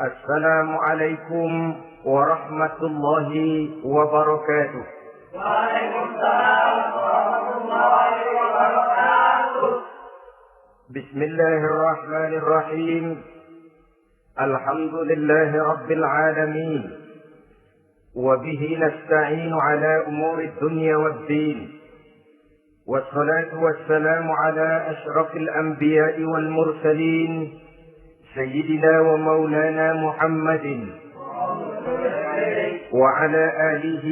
Assalamualaikum warahmatullahi wabarakatuh. Waalaikumsalam warahmatullahi wabarakatuh. Bismillahirrahmanirrahim. Alhamdulillahi rabbil alamin. Wabihi nasta'inu ala umuri dunya waddin. Wassalatu wassalamu ala ashrafil anbiya'i wal mursalin. Sayyidina wa maulana Muhammadin. وعلى آله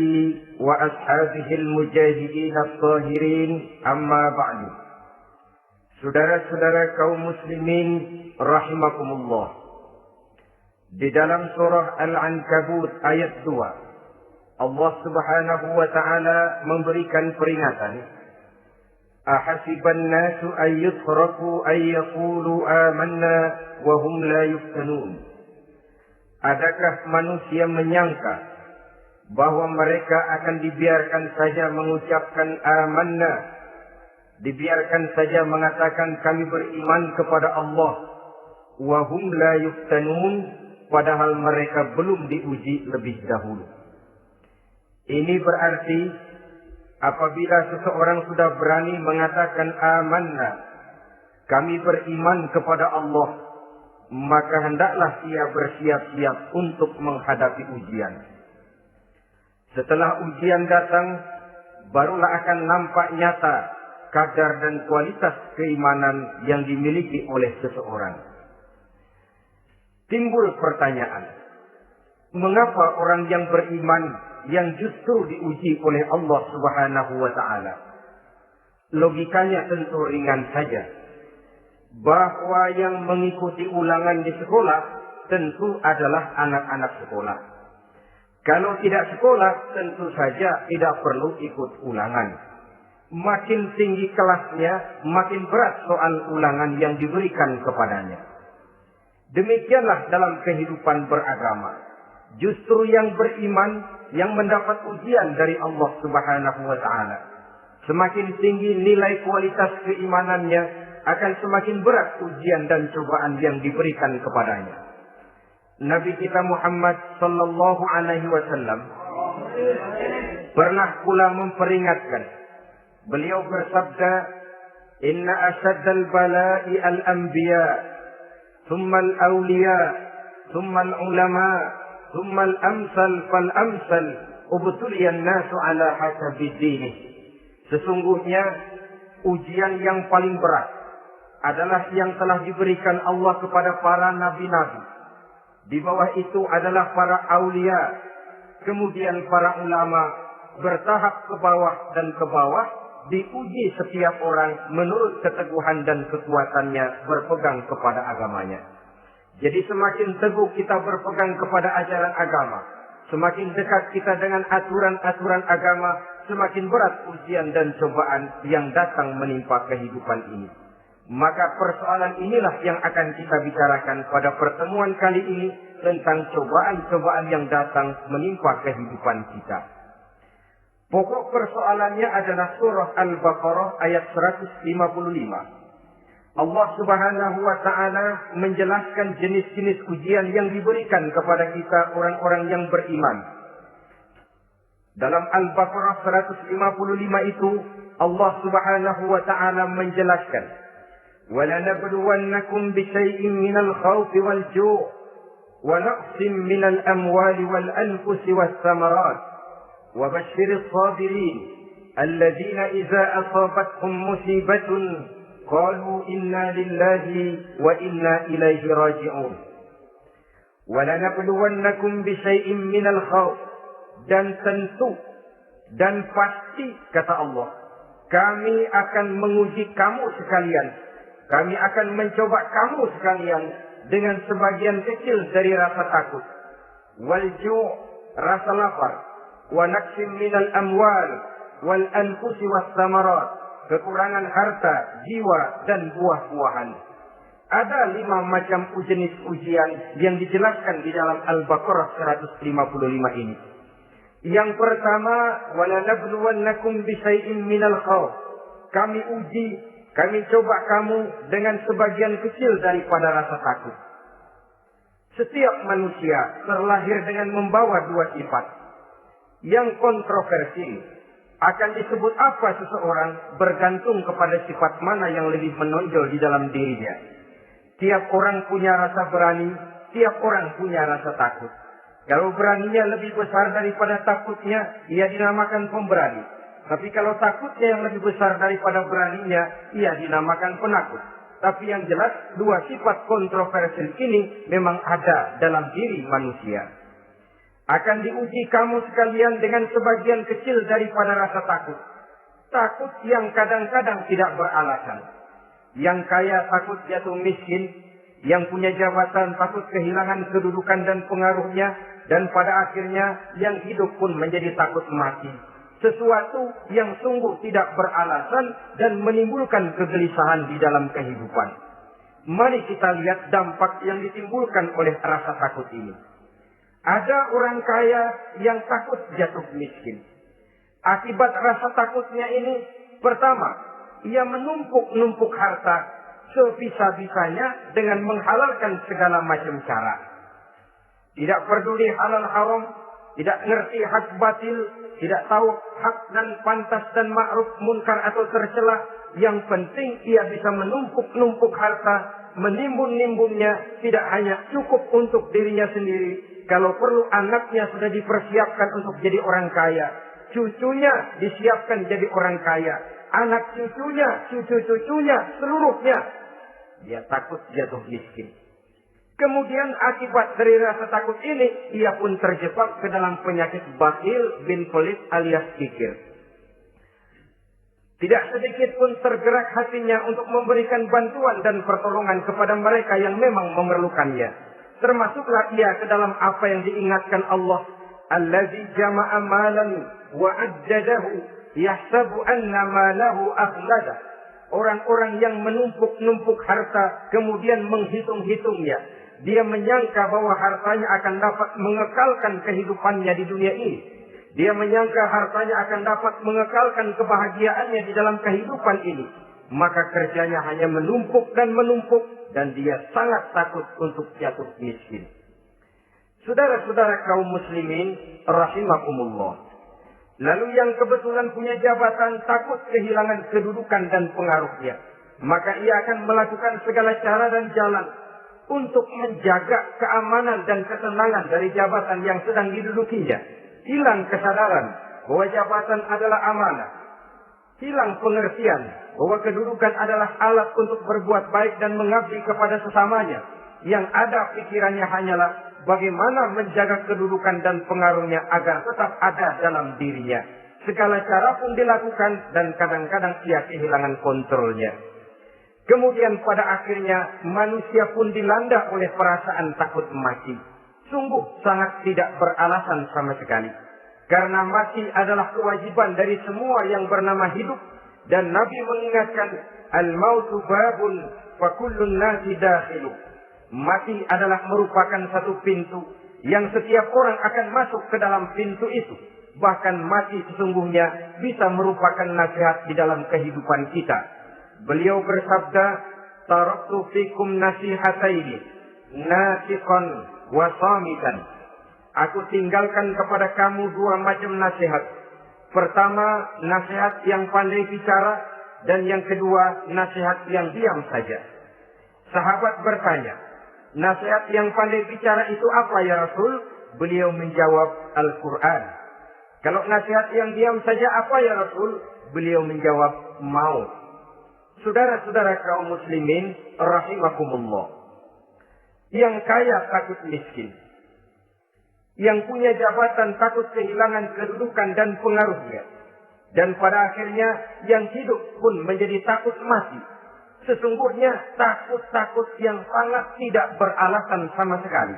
وأصحابه المجاهدين الطاهرين أما بعد. Saudara-saudara kaum muslimin rahimakumullah. Di dalam surah Al-Ankabut ayat 2, Allah Subhanahu wa taala memberikan peringatan. Ahasiban nasu ay yutraku ay yaqulu amanna wa hum la yuftanun. Adakah manusia menyangka bahwa mereka akan dibiarkan saja mengucapkan amanna, dibiarkan saja mengatakan kami beriman kepada Allah, wa hum la yuftanun, padahal mereka belum diuji lebih dahulu. Ini berarti apabila seseorang sudah berani mengatakan amanna, kami beriman kepada Allah, maka hendaklah ia bersiap-siap untuk menghadapi ujian. Setelah ujian datang, barulah akan nampak nyata kadar dan kualitas keimanan yang dimiliki oleh seseorang. Timbul pertanyaan, mengapa orang yang beriman yang justru diuji oleh Allah Subhanahu wa taala? Logikanya tentu ringan saja, bahwa yang mengikuti ulangan di sekolah tentu adalah anak-anak sekolah. Kalau tidak sekolah, tentu saja tidak perlu ikut ulangan. Makin tinggi kelasnya, makin berat soal ulangan yang diberikan kepadanya. Demikianlah dalam kehidupan beragama. Justru yang beriman, yang mendapat ujian dari Allah Subhanahu wa taala. Semakin tinggi nilai kualitas keimanannya, akan semakin berat ujian dan cobaan yang diberikan kepadanya. Nabi kita Muhammad sallallahu alaihi wasallam pernah pula memperingatkan. Beliau bersabda, "Inna asyaddal bala'i al-anbiya, thumma al-awliya, thumma al-ulama, thumma al-amsal fal-amsal, ubtuliyan nasu ala hasabi dinih." Sesungguhnya ujian yang paling berat adalah yang telah diberikan Allah kepada para nabi-nabi. Di bawah itu adalah para aulia, kemudian para ulama, bertahap ke bawah dan ke bawah, diuji setiap orang menurut keteguhan dan kekuatannya berpegang kepada agamanya. Jadi semakin teguh kita berpegang kepada ajaran agama, semakin dekat kita dengan aturan-aturan agama, semakin berat ujian dan cobaan yang datang menimpa kehidupan ini. Maka persoalan inilah yang akan kita bicarakan pada pertemuan kali ini, tentang cobaan-cobaan yang datang menimpa kehidupan kita. Pokok persoalannya adalah surah Al-Baqarah ayat 155. Allah Subhanahu wa taala menjelaskan jenis-jenis ujian yang diberikan kepada kita orang-orang yang beriman. Dalam Al-Baqarah 155 itu Allah Subhanahu wa taala menjelaskan, وَلَنَبْلُوَنَّكُمْ بِشَيْءٍ مِنَ الْخَوْفِ وَالْجُوعِ وَنَقْصٍ مِنَ الْأَمْوَالِ وَالْأَنْفُسِ وَالثَّمَرَاتِ وَبَشِّرِ الصَّابِرِينَ الَّذِينَ إِذَا أَصَابَتْهُمْ مُصِيبَةٌ قَالُوا إِنَّا لِلَّهِ وَإِنَّا إِلَيْهِ رَاجِعُونَ وَلَنَبْلُوَنَّكُمْ بِشَيْءٍ مِنَ الْخَوْفِ, dan tentu dan pasti kata Allah, kami akan menguji kamu sekalian. Kami akan mencoba kamu sekalian dengan sebagian kecil dari rasa takut. Wal-ju', rasa lapar. Wa naqsim minal amwal wal anfusi was samarat, kekurangan harta, jiwa dan buah-buahan. Ada 5 macam jenis ujian yang dijelaskan di dalam Al-Baqarah 155 ini. Yang pertama, walanabluwannakum bisyai'in minal khawf. Kami uji, kami coba kamu dengan sebagian kecil daripada rasa takut. Setiap manusia terlahir dengan membawa dua sifat. Yang kontroversi akan disebut apa seseorang bergantung kepada sifat mana yang lebih menonjol di dalam dirinya. Tiap orang punya rasa berani, tiap orang punya rasa takut. Kalau beraninya lebih besar daripada takutnya, ia dinamakan pemberani. Tapi kalau takutnya yang lebih besar daripada beraninya, ia dinamakan penakut. Tapi yang jelas, dua sifat kontroversial ini memang ada dalam diri manusia. Akan diuji kamu sekalian dengan sebagian kecil daripada rasa takut. Takut yang kadang-kadang tidak beralasan. Yang kaya takut jatuh miskin, yang punya jabatan takut kehilangan kedudukan dan pengaruhnya, dan pada akhirnya yang hidup pun menjadi takut mati. Sesuatu yang sungguh tidak beralasan dan menimbulkan kegelisahan di dalam kehidupan. Mari kita lihat dampak yang ditimbulkan oleh rasa takut ini. Ada orang kaya yang takut jatuh miskin. Akibat rasa takutnya ini, pertama, ia menumpuk-numpuk harta sebisa-bisanya dengan menghalalkan segala macam cara. Tidak peduli halal haram, tidak ngerti hak batil, tidak tahu hak dan pantas dan ma'ruf munkar atau tercela. Yang penting ia bisa menumpuk-numpuk harta, menimbun-nimbunnya, tidak hanya cukup untuk dirinya sendiri. Kalau perlu anaknya sudah dipersiapkan untuk jadi orang kaya, cucunya disiapkan jadi orang kaya, anak cucunya, cucu-cucunya, seluruhnya. Dia takut jatuh miskin. Kemudian akibat dari rasa takut ini, ia pun terjebak ke dalam penyakit bakhil bin pelit alias kikir. Tidak sedikit pun tergerak hatinya untuk memberikan bantuan dan pertolongan kepada mereka yang memang memerlukannya. Termasuklah ia ke dalam apa yang diingatkan Allah. Allazi jama'a malan wa addadahu yahsabu anna malahu akhlada. Orang-orang yang menumpuk-numpuk harta kemudian menghitung-hitungnya. Dia menyangka bahwa hartanya akan dapat mengekalkan kehidupannya di dunia ini. Dia menyangka hartanya akan dapat mengekalkan kebahagiaannya di dalam kehidupan ini. Maka kerjanya hanya menumpuk dan menumpuk. Dan dia sangat takut untuk jatuh miskin. Saudara-saudara kaum muslimin rahimakumullah. Lalu yang kebetulan punya jabatan takut kehilangan kedudukan dan pengaruhnya. Maka ia akan melakukan segala cara dan jalan untuk menjaga keamanan dan ketenangan dari jabatan yang sedang didudukinya. Hilang kesadaran bahwa jabatan adalah amanah. Hilang pengertian bahwa kedudukan adalah alat untuk berbuat baik dan mengabdi kepada sesamanya. Yang ada pikirannya hanyalah bagaimana menjaga kedudukan dan pengaruhnya agar tetap ada dalam dirinya. Segala cara pun dilakukan dan kadang-kadang ia kehilangan kontrolnya. Kemudian pada akhirnya manusia pun dilanda oleh perasaan takut mati. Sungguh sangat tidak beralasan sama sekali. Karena mati adalah kewajiban dari semua yang bernama hidup. Dan Nabi mengingatkan, al-mautu babun fa kullun nasi dakhilu. Mati adalah merupakan satu pintu yang setiap orang akan masuk ke dalam pintu itu. Bahkan mati sesungguhnya bisa merupakan nasihat di dalam kehidupan kita. Beliau bersabda, taraktu fikum nasihataini, nasiqan wa samitan. Aku tinggalkan kepada kamu dua macam nasihat. Pertama, nasihat yang pandai bicara, dan yang kedua, nasihat yang diam saja. Sahabat bertanya, nasihat yang pandai bicara itu apa ya Rasul? Beliau menjawab, Al-Quran. Kalau nasihat yang diam saja apa ya Rasul? Beliau menjawab, maut. Saudara-saudara kaum muslimin rahimakumullah. Yang kaya takut miskin. Yang punya jabatan takut kehilangan kedudukan dan pengaruhnya. Dan pada akhirnya yang hidup pun menjadi takut mati. Sesungguhnya takut-takut yang sangat tidak beralasan sama sekali.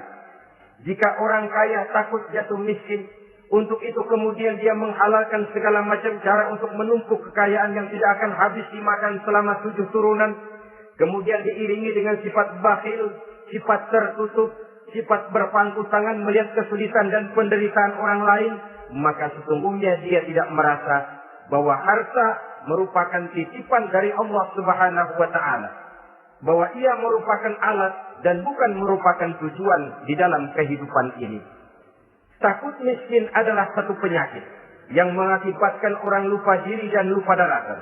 Jika orang kaya takut jatuh miskin, untuk itu kemudian dia menghalalkan segala macam cara untuk menumpuk kekayaan yang tidak akan habis dimakan selama 7 turunan. Kemudian diiringi dengan sifat bakhil, sifat tertutup, sifat berpangku tangan melihat kesulitan dan penderitaan orang lain, maka sesungguhnya dia tidak merasa bahwa harta merupakan titipan dari Allah Subhanahu wa taala. Bahwa ia merupakan alat dan bukan merupakan tujuan di dalam kehidupan ini. Takut miskin adalah satu penyakit yang mengakibatkan orang lupa diri dan lupa daratan.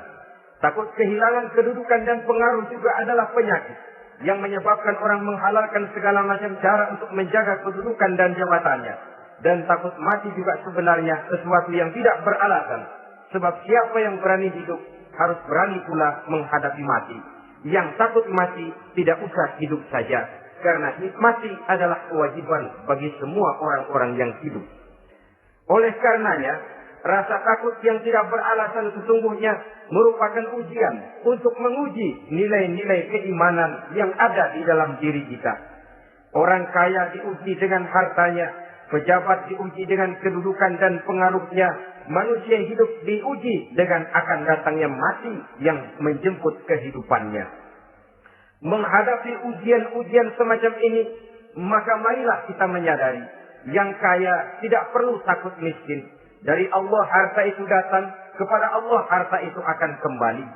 Takut kehilangan kedudukan dan pengaruh juga adalah penyakit yang menyebabkan orang menghalalkan segala macam cara untuk menjaga kedudukan dan jabatannya. Dan takut mati juga sebenarnya sesuatu yang tidak beralasan. Sebab siapa yang berani hidup harus berani pula menghadapi mati. Yang takut mati tidak usah hidup saja. Karena mati adalah kewajiban bagi semua orang-orang yang hidup. Oleh karenanya, rasa takut yang tidak beralasan sesungguhnya merupakan ujian untuk menguji nilai-nilai keimanan yang ada di dalam diri kita. Orang kaya diuji dengan hartanya, pejabat diuji dengan kedudukan dan pengaruhnya, manusia hidup diuji dengan akan datangnya mati yang menjemput kehidupannya. Menghadapi ujian-ujian semacam ini, maka marilah kita menyadari, yang kaya tidak perlu takut miskin. Dari Allah harta itu datang, kepada Allah harta itu akan kembali.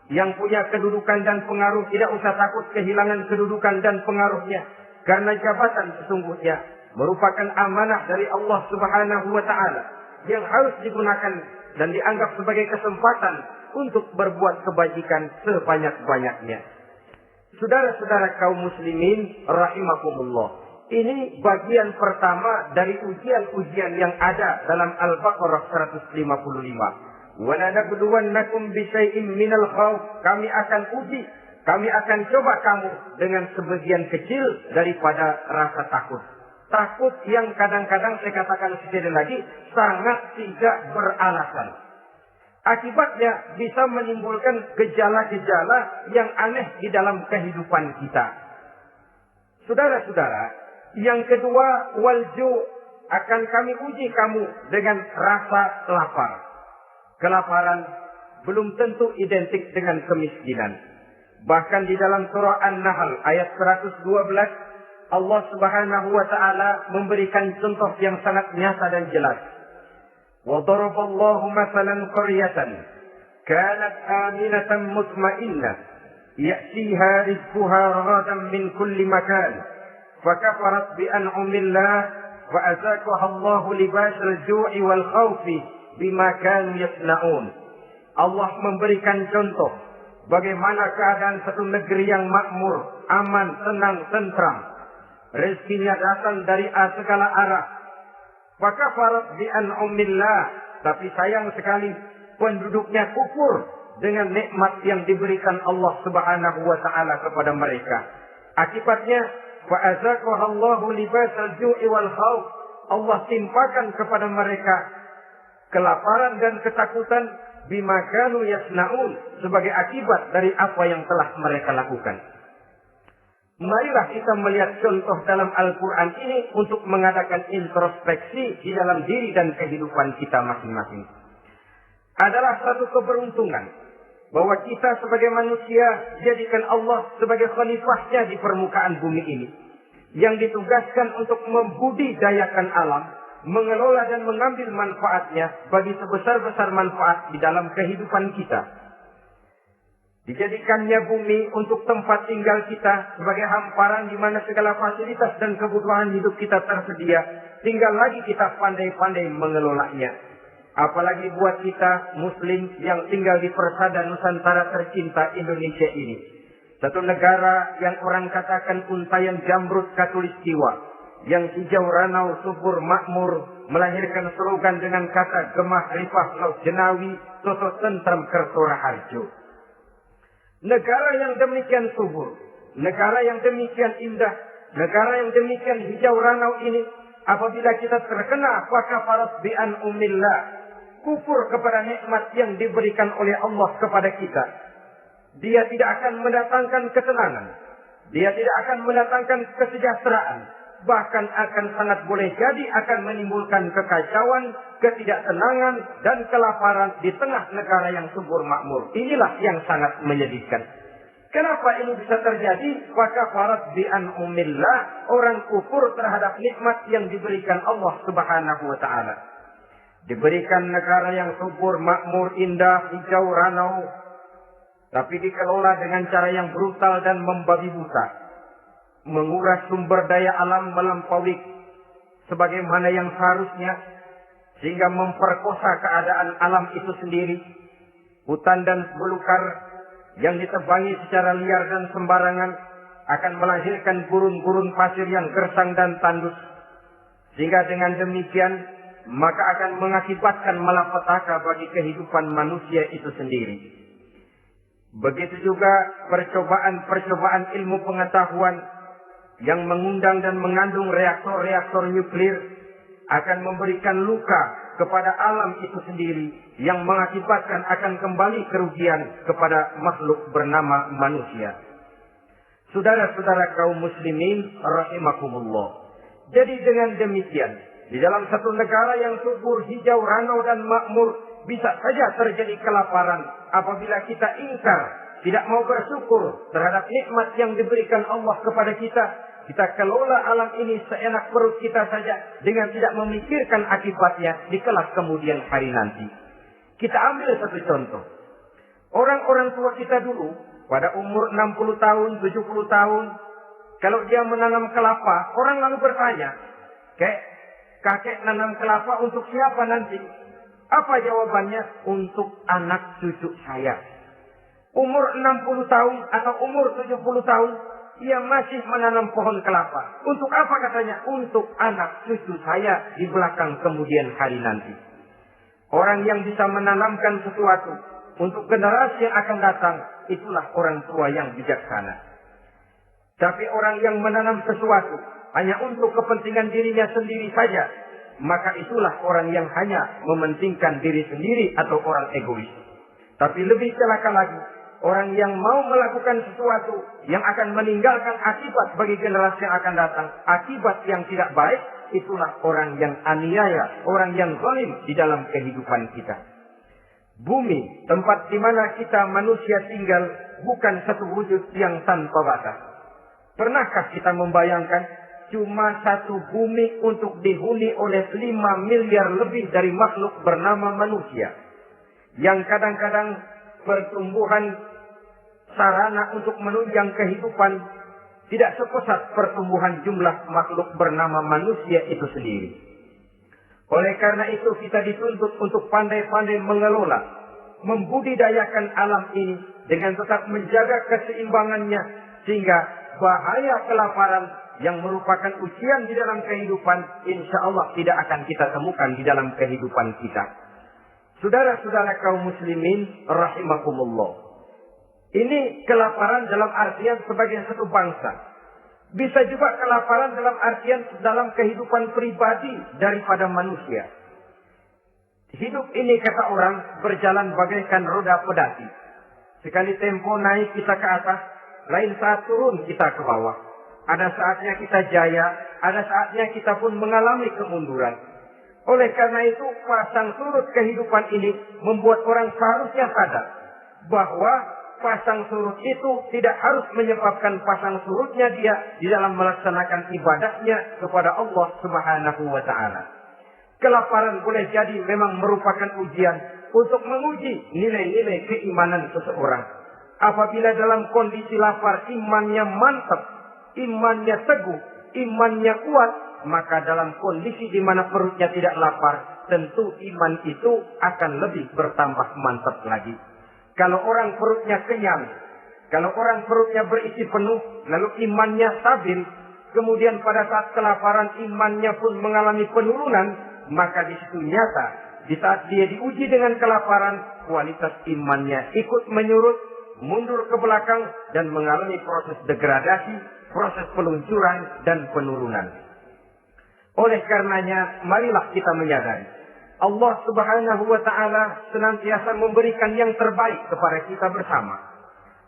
Yang punya kedudukan dan pengaruh tidak usah takut kehilangan kedudukan dan pengaruhnya. Karena jabatan sesungguhnya merupakan amanah dari Allah Subhanahu wa Ta'ala yang harus digunakan dan dianggap sebagai kesempatan untuk berbuat kebajikan sebanyak-banyaknya. Saudara-saudara kaum muslimin rahimakumullah, ini bagian pertama dari ujian-ujian yang ada dalam Al-Baqarah 155. Wa lanabluwannakum bisyai'in minal khauf, kami akan uji, kami akan coba kamu dengan sebagian kecil daripada rasa takut. Takut yang kadang-kadang saya katakan sekali lagi sangat tidak beralasan. Akibatnya bisa menimbulkan gejala-gejala yang aneh di dalam kehidupan kita. Saudara-saudara, yang kedua, walju, akan kami uji kamu dengan rasa lapar. Kelaparan belum tentu identik dengan kemiskinan. Bahkan di dalam surah An-Nahl ayat 112, Allah Subhanahu wa Ta'ala memberikan contoh yang sangat nyata dan jelas. وَضَرَبَ اللَّهُ مَثَلًا قَرْيَةً كَانَتْ آمِنَةً مُطْمَئِنَّةً يَأْتِيهَا رِزْقُهَا رَغَدًا مِنْ كُلِّ مَكَانٍ فَكَفَرَتْ بِأَنْعُمِ اللَّهِ فَأَذَاقَهَا اللَّهُ لِبَاسَ الْجُوعِ وَالْخَوْفِ بِمَا كَانُوا يَصْنَعُونَ. Allah memberikan contoh bagaimana keadaan satu negeri yang makmur, aman, tenang, tentram. Rezekinya datang dari segala arah. Fakafarat bi an'umillah, tapi sayang sekali penduduknya kufur dengan nikmat yang diberikan Allah Subhanahu wa Ta'ala kepada mereka. Akibatnya fa'azaqahallahu libasal ju'i wal khauf, Allah timpakan kepada mereka kelaparan dan ketakutan bima kanu yasnaun, sebagai akibat dari apa yang telah mereka lakukan. Marilah kita melihat contoh dalam Al-Quran ini untuk mengadakan introspeksi di dalam diri dan kehidupan kita masing-masing. Adalah satu keberuntungan bahwa kita sebagai manusia jadikan Allah sebagai khalifahnya di permukaan bumi ini, yang ditugaskan untuk membudidayakan alam, mengelola dan mengambil manfaatnya bagi sebesar-besar manfaat di dalam kehidupan kita. Dijadikannya bumi untuk tempat tinggal kita sebagai hamparan di mana segala fasilitas dan kebutuhan hidup kita tersedia. Tinggal lagi kita pandai-pandai mengelolanya. Apalagi buat kita muslim yang tinggal di persada Nusantara tercinta Indonesia ini. Satu negara yang orang katakan untayan jamrut katulistiwa, yang hijau ranau subur makmur, melahirkan slogan dengan kata gemah rifah laut jenawi, sosok tentram kerto raharjo. Negara yang demikian subur, negara yang demikian indah, negara yang demikian hijau ranau ini, apabila kita terkena fakafarat bi an'umillah, kufur kepada nikmat yang diberikan oleh Allah kepada kita, dia tidak akan mendatangkan ketenangan, dia tidak akan mendatangkan kesejahteraan, bahkan akan sangat boleh jadi akan menimbulkan kekacauan, ketidaktenangan, dan kelaparan di tengah negara yang subur makmur. Inilah yang sangat menyedihkan. Kenapa ini bisa terjadi? Fakafarat bi an'umillah, orang kufur terhadap nikmat yang diberikan Allah Subhanahu wa Ta'ala. Diberikan negara yang subur, makmur, indah, hijau, ranau, tapi dikelola dengan cara yang brutal dan membabi buta. menguras sumber daya alam melampaui sebagaimana yang seharusnya, sehingga memperkosa keadaan alam itu sendiri. Hutan dan belukar yang ditebangi secara liar dan sembarangan akan melahirkan gurun-gurun pasir yang gersang dan tandus, sehingga dengan demikian maka akan mengakibatkan malapetaka bagi kehidupan manusia itu sendiri. Begitu juga percobaan-percobaan ilmu pengetahuan yang mengundang dan mengandung reaktor-reaktor nuklir akan memberikan luka kepada alam itu sendiri, yang mengakibatkan akan kembali kerugian kepada makhluk bernama manusia. Saudara-saudara kaum muslimin rahimakumullah. Jadi dengan demikian, di dalam satu negara yang subur, hijau, ranau dan makmur, bisa saja terjadi kelaparan apabila kita ingkar, tidak mau bersyukur terhadap nikmat yang diberikan Allah kepada kita. Kita kelola alam ini seenak perut kita saja dengan tidak memikirkan akibatnya di kelak kemudian hari nanti. Kita ambil satu contoh. Orang-orang tua kita dulu pada umur 60 tahun, 70 tahun, kalau dia menanam kelapa, orang lalu bertanya, kakek nanam kelapa untuk siapa nanti? Apa jawabannya? Untuk anak cucu saya. Umur 60 tahun atau umur 70 tahun, ia masih menanam pohon kelapa. Untuk apa katanya? Untuk anak cucu saya di belakang kemudian hari nanti. Orang yang bisa menanamkan sesuatu untuk generasi yang akan datang, itulah orang tua yang bijaksana. Tapi orang yang menanam sesuatu hanya untuk kepentingan dirinya sendiri saja, maka itulah orang yang hanya mementingkan diri sendiri atau orang egois. Tapi lebih celaka lagi, orang yang mau melakukan sesuatu yang akan meninggalkan akibat bagi generasi yang akan datang, akibat yang tidak baik, itulah orang yang aniaya, orang yang zalim di dalam kehidupan kita. Bumi, tempat di mana kita manusia tinggal, bukan satu wujud yang tanpa batas. Pernahkah kita membayangkan cuma satu bumi untuk dihuni oleh 5 miliar lebih dari makhluk bernama manusia, yang kadang-kadang pertumbuhan sarana untuk menunjang kehidupan tidak sepesat pertumbuhan jumlah makhluk bernama manusia itu sendiri. Oleh karena itu kita dituntut untuk pandai-pandai mengelola, membudidayakan alam ini dengan tetap menjaga keseimbangannya, sehingga bahaya kelaparan yang merupakan ujian di dalam kehidupan, insya Allah tidak akan kita temukan di dalam kehidupan kita. Saudara-saudara kaum muslimin rahimakumullah. Ini kelaparan dalam artian sebagai satu bangsa. Bisa juga kelaparan dalam artian dalam kehidupan pribadi daripada manusia. Hidup ini kata orang berjalan bagaikan roda pedati. Sekali tempo naik kita ke atas, lain saat turun kita ke bawah. Ada saatnya kita jaya, ada saatnya kita pun mengalami kemunduran. Oleh karena itu pasang surut kehidupan ini membuat orang seharusnya sadar bahwa pasang surut itu tidak harus menyebabkan pasang surutnya dia di dalam melaksanakan ibadahnya kepada Allah Subhanahu wa Ta'ala. Kelaparan boleh jadi memang merupakan ujian untuk menguji nilai-nilai keimanan seseorang. Apabila dalam kondisi lapar imannya mantap, imannya teguh, imannya kuat, maka dalam kondisi di mana perutnya tidak lapar, tentu iman itu akan lebih bertambah mantap lagi. Kalau orang perutnya kenyang, kalau orang perutnya berisi penuh, lalu imannya stabil, kemudian pada saat kelaparan imannya pun mengalami penurunan, maka di situ nyata, di saat dia diuji dengan kelaparan, kualitas imannya ikut menyurut, mundur ke belakang, dan mengalami proses degradasi, proses peluncuran dan penurunan. Oleh karenanya, marilah kita menyadari Allah Subhanahu wa Ta'ala senantiasa memberikan yang terbaik kepada kita bersama.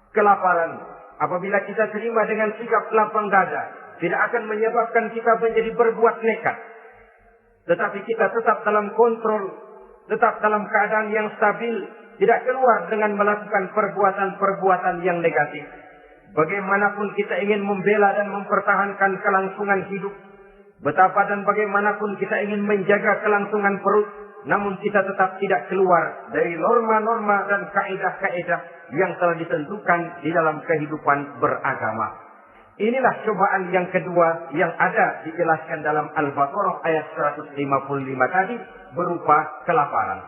Kelaparan, apabila kita terima dengan sikap lapang dada, tidak akan menyebabkan kita menjadi berbuat nekat. Tetapi kita tetap dalam kontrol, tetap dalam keadaan yang stabil, tidak keluar dengan melakukan perbuatan-perbuatan yang negatif. Bagaimanapun kita ingin membela dan mempertahankan kelangsungan hidup, betapa dan bagaimanapun kita ingin menjaga kelangsungan perut, namun kita tetap tidak keluar dari norma-norma dan kaidah-kaidah yang telah ditentukan di dalam kehidupan beragama. Inilah cobaan yang kedua yang ada dijelaskan dalam Al-Baqarah ayat 155 tadi berupa kelaparan.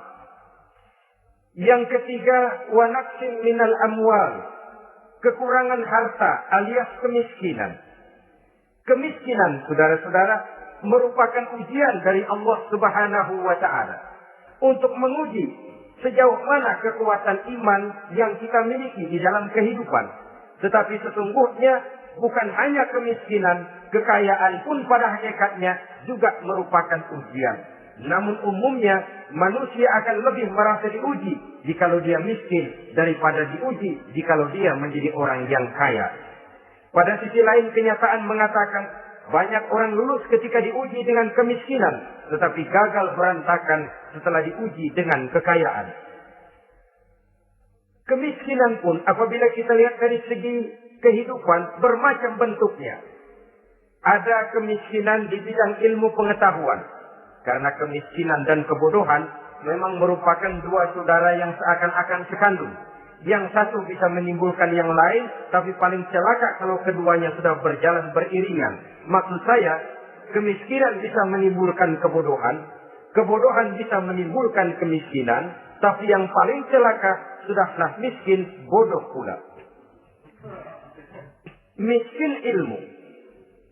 Yang ketiga, wa naqsin minal amwal, kekurangan harta alias kemiskinan. Kemiskinan, saudara-saudara, merupakan ujian dari Allah Subhanahu wa taala untuk menguji sejauh mana kekuatan iman yang kita miliki di dalam kehidupan. Tetapi sesungguhnya bukan hanya kemiskinan, kekayaan pun pada hakikatnya juga merupakan ujian. Namun umumnya manusia akan lebih merasa diuji jikalau dia miskin daripada diuji jikalau dia menjadi orang yang kaya. Pada sisi lain kenyataan mengatakan banyak orang lulus ketika diuji dengan kemiskinan, tetapi gagal berantakan setelah diuji dengan kekayaan. Kemiskinan pun apabila kita lihat dari segi kehidupan bermacam bentuknya. Ada kemiskinan di bidang ilmu pengetahuan. Karena kemiskinan dan kebodohan memang merupakan dua saudara yang seakan-akan sekandung. Yang satu bisa menimbulkan yang lain, tapi paling celaka kalau keduanya sudah berjalan beriringan. Maksud saya, kemiskinan bisa menimbulkan kebodohan, kebodohan bisa menimbulkan kemiskinan, tapi yang paling celaka sudahlah miskin, bodoh pula. Miskin ilmu.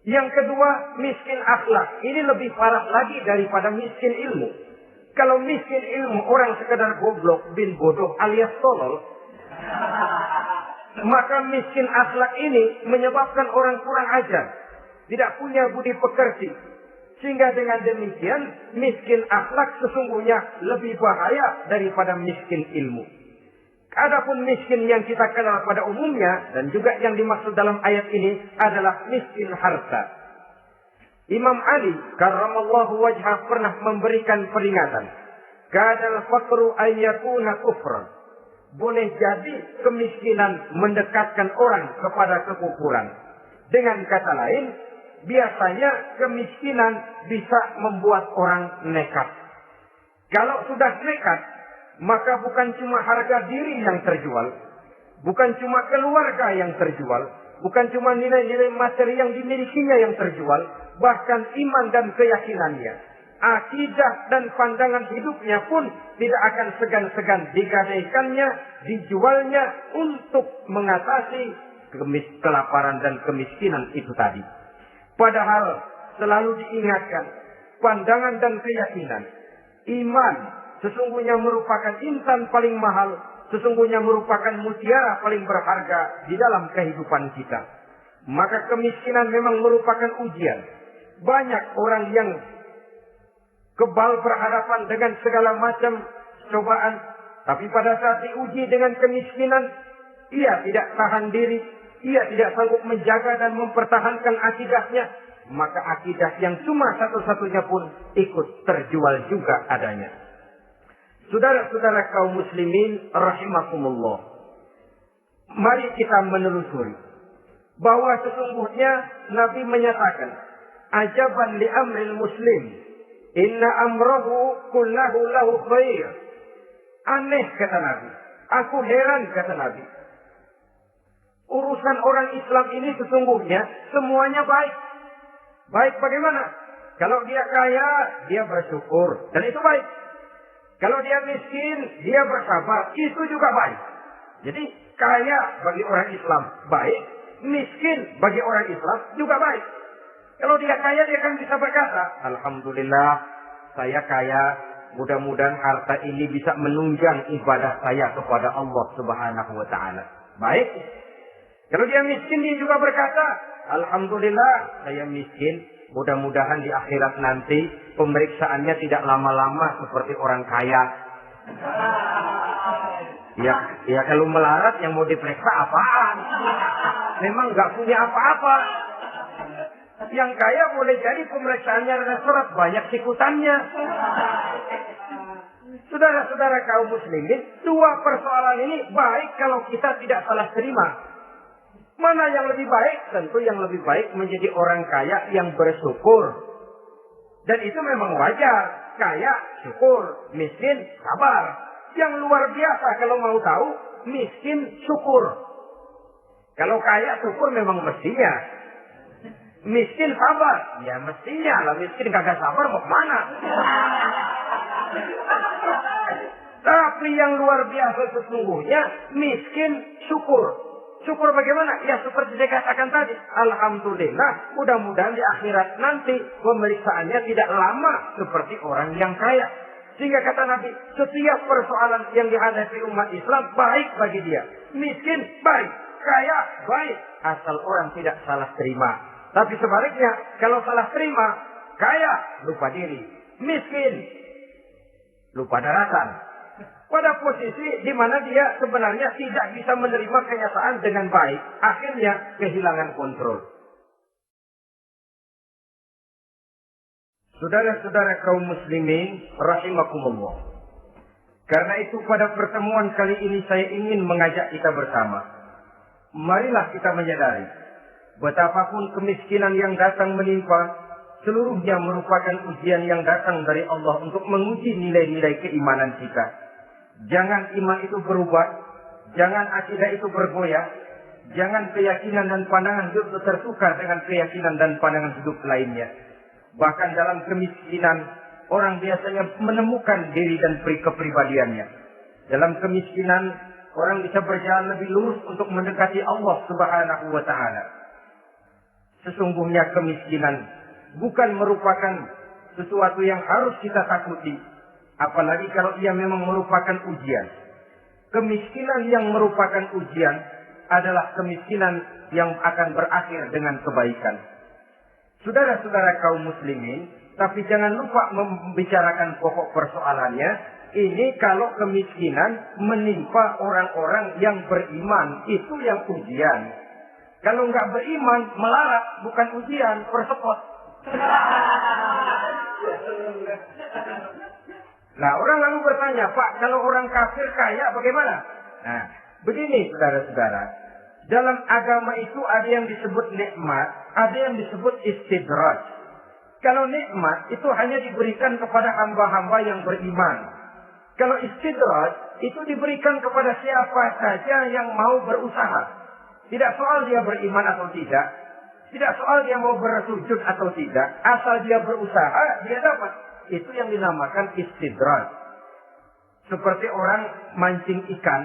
Yang kedua, miskin akhlak. Ini lebih parah lagi daripada miskin ilmu. Kalau miskin ilmu, orang sekedar goblok, bin bodoh alias tolol, maka miskin akhlak ini menyebabkan orang kurang ajar, tidak punya budi pekerti. Sehingga dengan demikian, miskin akhlak sesungguhnya lebih bahaya daripada miskin ilmu. Adapun miskin yang kita kenal pada umumnya dan juga yang dimaksud dalam ayat ini adalah miskin harta. Imam Ali karramallahu wajhah pernah memberikan peringatan. Kadal faqru an yakuna kufran. Boleh jadi kemiskinan mendekatkan orang kepada kekufuran. Dengan kata lain, biasanya kemiskinan bisa membuat orang nekat. Kalau sudah nekat, maka bukan cuma harga diri yang terjual, bukan cuma keluarga yang terjual, bukan cuma nilai-nilai materi yang dimilikinya yang terjual, bahkan iman dan keyakinannya, akidah dan pandangan hidupnya pun tidak akan segan-segan digadaikannya, dijualnya untuk mengatasi kelaparan dan kemiskinan itu tadi. Padahal selalu diingatkan, pandangan dan keyakinan, iman sesungguhnya merupakan intan paling mahal, sesungguhnya merupakan mutiara paling berharga di dalam kehidupan kita. Maka kemiskinan memang merupakan ujian. Banyak orang yang kebal berhadapan dengan segala macam cobaan, tapi pada saat diuji dengan kemiskinan, ia tidak tahan diri, ia tidak sanggup menjaga dan mempertahankan akidahnya, maka akidah yang cuma satu-satunya pun ikut terjual juga adanya. Saudara-saudara kaum muslimin rahimakumullah, mari kita menelusuri bahwa sesungguhnya Nabi menyatakan, ajaban li amril muslim, inna amrahu kullahu lahu khair. Aneh kata Nabi, aku heran kata Nabi, urusan orang Islam ini sesungguhnya semuanya baik. Baik bagaimana? Kalau dia kaya, dia bersyukur, dan itu baik. Kalau dia miskin, dia bersabar, itu juga baik. Jadi kaya bagi orang Islam baik, miskin bagi orang Islam juga baik. Kalau dia kaya, dia kan bisa berkata, alhamdulillah saya kaya, mudah-mudahan harta ini bisa menunjang ibadah saya kepada Allah Subhanahu wa taala. Baik. Kalau dia miskin, dia juga berkata, alhamdulillah saya miskin, mudah-mudahan di akhirat nanti pemeriksaannya tidak lama-lama seperti orang kaya. Ya kalau melarat yang mau diperiksa apaan? Memang nggak punya apa-apa. Yang kaya boleh jadi pemeriksaannya ada surat banyak sikutannya. Saudara-saudara kaum muslimin, dua persoalan ini baik kalau kita tidak salah terima. Mana yang lebih baik? Tentu yang lebih baik menjadi orang kaya yang bersyukur. Dan itu memang wajar. Kaya, syukur. Miskin, sabar. Yang luar biasa kalau mau tahu, miskin, syukur. Kalau kaya, syukur memang mestinya. Miskin sabar. Ya mestinya lah, miskin kagak sabar mau kemana? Tapi yang luar biasa sesungguhnya, miskin syukur. Syukur bagaimana? Ya seperti saya katakan tadi. Alhamdulillah, mudah-mudahan di akhirat nanti pemeriksaannya tidak lama seperti orang yang kaya. Sehingga kata Nabi, setiap persoalan yang dihadapi umat Islam baik bagi dia. Miskin baik, kaya baik. Asal orang tidak salah terima. Tapi sebaliknya, kalau salah terima, kaya lupa diri. Miskin lupa daratan. Pada posisi di mana dia sebenarnya tidak bisa menerima kenyataan dengan baik. Akhirnya kehilangan kontrol. Saudara-saudara kaum muslimin rahimakumullah. Karena itu pada pertemuan kali ini saya ingin mengajak kita bersama. Marilah kita menyadari betapapun kemiskinan yang datang menimpa, seluruhnya merupakan ujian yang datang dari Allah untuk menguji nilai-nilai keimanan kita. Jangan iman itu berubah, jangan akidah itu bergoyah, jangan keyakinan dan pandangan hidup itu tertukar dengan keyakinan dan pandangan hidup lainnya. Bahkan dalam kemiskinan, orang biasanya menemukan diri dan kepribadiannya. Dalam kemiskinan, orang bisa berjalan lebih lurus untuk mendekati Allah Subhanahu wa Ta'ala. Sesungguhnya kemiskinan bukan merupakan sesuatu yang harus kita takuti. Apalagi kalau ia memang merupakan ujian. Kemiskinan yang merupakan ujian adalah kemiskinan yang akan berakhir dengan kebaikan. Saudara-saudara kaum muslimin, tapi jangan lupa membicarakan pokok persoalannya. Ini kalau kemiskinan menimpa orang-orang yang beriman, itu yang ujian. Kalau nggak beriman, melarat, bukan ujian, persepot. Nah, orang lalu bertanya, Pak, kalau orang kafir kaya bagaimana? Nah, begini saudara-saudara. Dalam agama itu ada yang disebut nikmat, ada yang disebut istidraj. Kalau nikmat itu hanya diberikan kepada hamba-hamba yang beriman. Kalau istidraj itu diberikan kepada siapa saja yang mau berusaha. Tidak soal dia beriman atau tidak. Tidak soal dia mau bersujud atau tidak. Asal dia berusaha, dia dapat. Itu yang dinamakan istidraj. Seperti orang mancing ikan,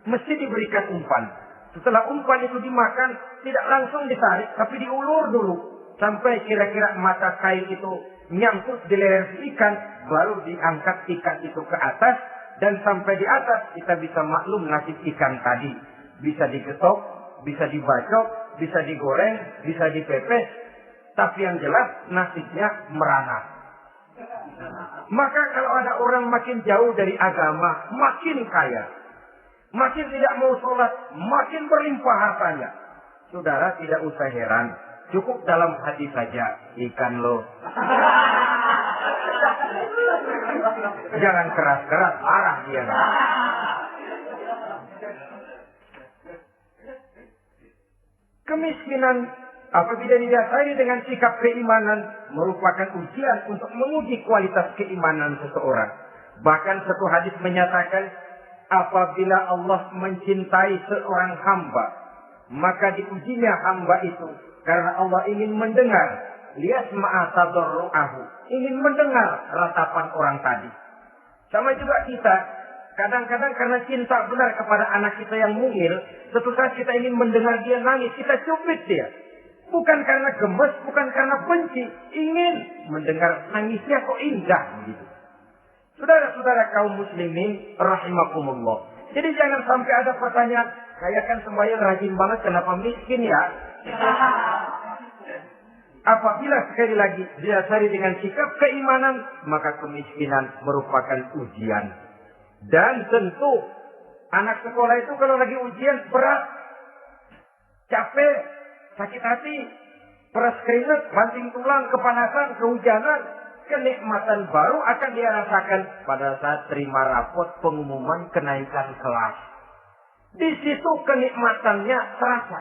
mesti diberikan umpan. Setelah umpan itu dimakan, tidak langsung ditarik, tapi diulur dulu. Sampai kira-kira mata kail itu nyangkut di leher si ikan, baru diangkat ikan itu ke atas. Dan sampai di atas, kita bisa maklum nasib ikan tadi. Bisa digetok, bisa dibacok, bisa digoreng, bisa dipepes. Tapi yang jelas, nasibnya merana. Maka kalau ada orang makin jauh dari agama, makin kaya, makin tidak mau sholat, makin berlimpah hartanya. Saudara tidak usah heran, cukup dalam hati saja, ikan lo. Jangan keras-keras, marah dia. Kemiskinan apabila didasari dengan sikap keimanan merupakan ujian untuk menguji kualitas keimanan seseorang. Bahkan satu hadis menyatakan apabila Allah mencintai seorang hamba, maka diujinya hamba itu karena Allah ingin mendengar liyasma'a tadarru'ahu, ingin mendengar ratapan orang tadi. Sama juga kita, kadang-kadang karena cinta benar kepada anak kita yang mungil, suatu saat kita ingin mendengar dia nangis, kita cubit dia. Bukan karena gemes, bukan karena benci. Ingin mendengar nangisnya kok indah. Begitu. Saudara-saudara kaum muslimin rahimakumullah. Jadi jangan sampai ada pertanyaan, saya kan sembahyang rajin banget, kenapa miskin ya? Apabila sekali lagi didasari dengan sikap keimanan, maka kemiskinan merupakan ujian. Dan tentu anak sekolah itu kalau lagi ujian berat, capek, sakit hati, peras keringat, banting tulang, kepanasan, kehujanan, kenikmatan baru akan dia rasakan pada saat terima rapot pengumuman kenaikan kelas. Di situ kenikmatannya terasa.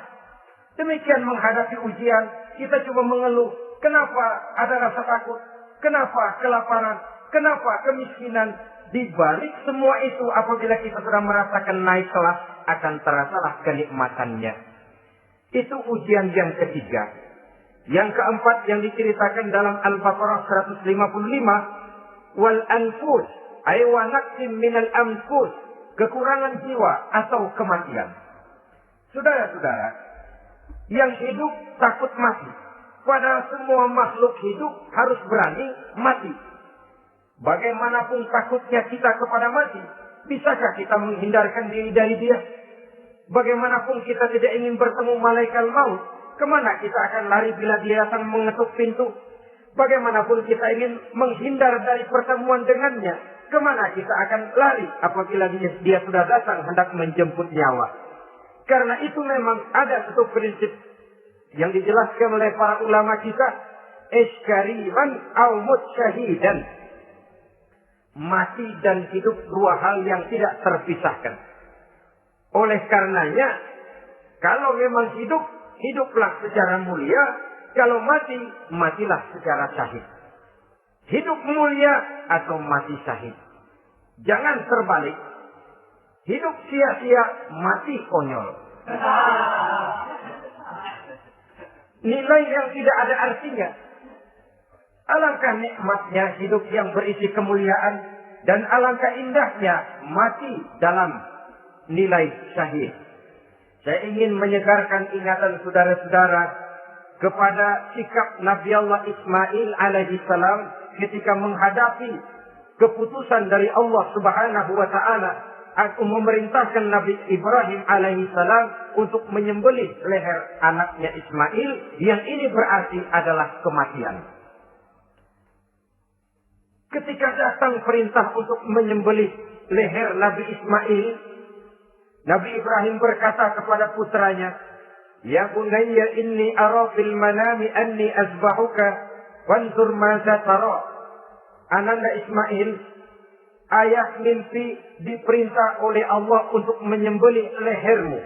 Demikian menghadapi ujian, kita cuma mengeluh. Kenapa ada rasa takut? Kenapa kelaparan? Kenapa kemiskinan? Di balik semua itu, apabila kita sudah merasakan naik kelas, akan terasalah kenikmatannya. Itu ujian yang ketiga. Yang keempat yang diceritakan dalam Al-Baqarah 155, wal anfus ay wa naqsim minal anfus, kekurangan jiwa atau kematian. Saudara-saudara, yang hidup takut mati. Padahal semua makhluk hidup harus berani mati. Bagaimanapun takutnya kita kepada mati, bisakah kita menghindarkan diri dari dia? Bagaimanapun kita tidak ingin bertemu malaikat maut, kemana kita akan lari bila dia datang mengetuk pintu? Bagaimanapun kita ingin menghindar dari pertemuan dengannya, kemana kita akan lari apabila dia sudah datang hendak menjemput nyawa? Karena itu memang ada satu prinsip yang dijelaskan oleh para ulama kita, iskariman au mut syahidan. Mati dan hidup dua hal yang tidak terpisahkan. Oleh karenanya, kalau memang hidup, hiduplah secara mulia. Kalau mati, matilah secara syahid. Hidup mulia atau mati syahid. Jangan terbalik. Hidup sia-sia, mati konyol. Nilai yang tidak ada artinya. Alangkah nikmatnya hidup yang berisi kemuliaan. Dan alangkah indahnya mati dalam nilai syahid. Saya ingin menyegarkan ingatan saudara-saudara kepada sikap Nabi Allah Ismail alaihi salam ketika menghadapi keputusan dari Allah Subhanahu wa taala memerintahkan Nabi Ibrahim alaihi salam untuk menyembelih leher anaknya Ismail, yang ini berarti adalah kematian. Ketika datang perintah untuk menyembelih leher Nabi Ismail, Nabi Ibrahim berkata kepada putranya, "Ya bunayya inni ara fil manami anni azbahuka wanzur madza tara." Ananda Ismail, ayah mimpi diperintah oleh Allah untuk menyembelih lehermu.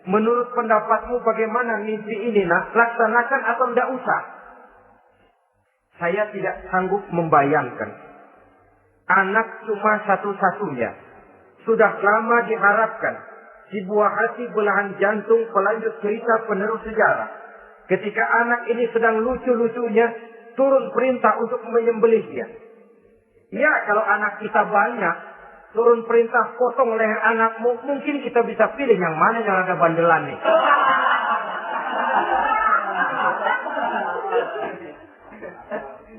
Menurut pendapatmu bagaimana mimpi ini, nak? Laksanakan atau tidak usah? Saya tidak sanggup membayangkan. Anak cuma satu-satunya. Sudah lama diharapkan. Si buah hati, belahan jantung, pelanjut cerita, penerus sejarah. Ketika anak ini sedang lucu-lucunya, turun perintah untuk menyembelihnya. Ya, kalau anak kita banyak, turun perintah potong leher anakmu, mungkin kita bisa pilih yang mana yang ada bandelan nih.